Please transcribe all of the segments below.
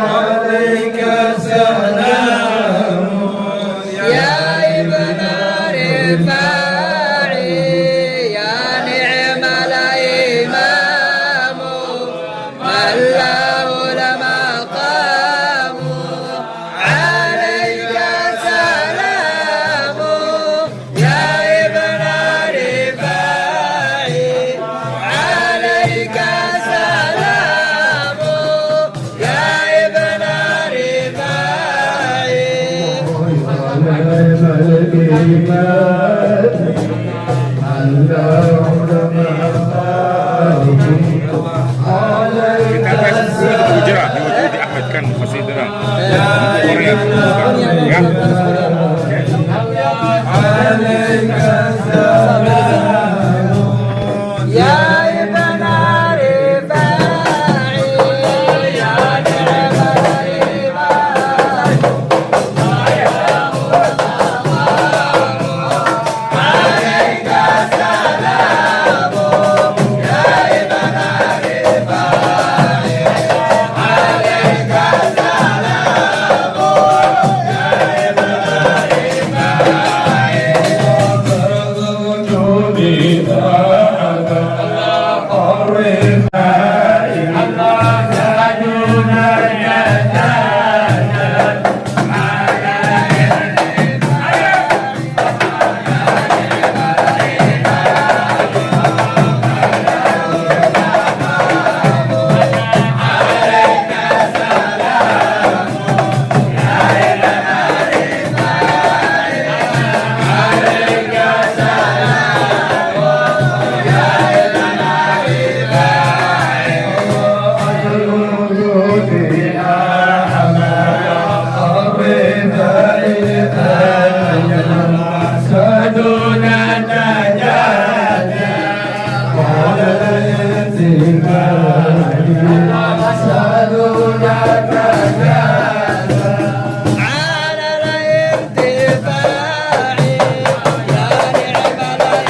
عليك سلام يا ابن رفاعي يا نعم الإمام من له المقام عليك سلام يا ابن رفاعي عليك سلام يا ابن رفاعي Gujarat di Ahmad kan قصيدة عليك سلام يا ابن رفاعي يا نعم الإمام عليك سلام يا ابن رفاعي عليك سلام يا ابن رفاعي وجودي ذاك الرفاعي الله يهدينا على الارتفاع يا نعم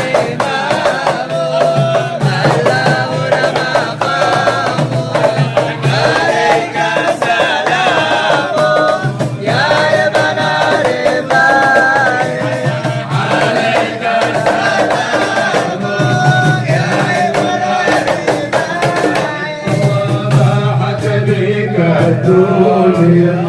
الإمام من له المقام عليك سلام يا ابن رفاعي عليك سلام يا ابن ضاحت بك الدنيا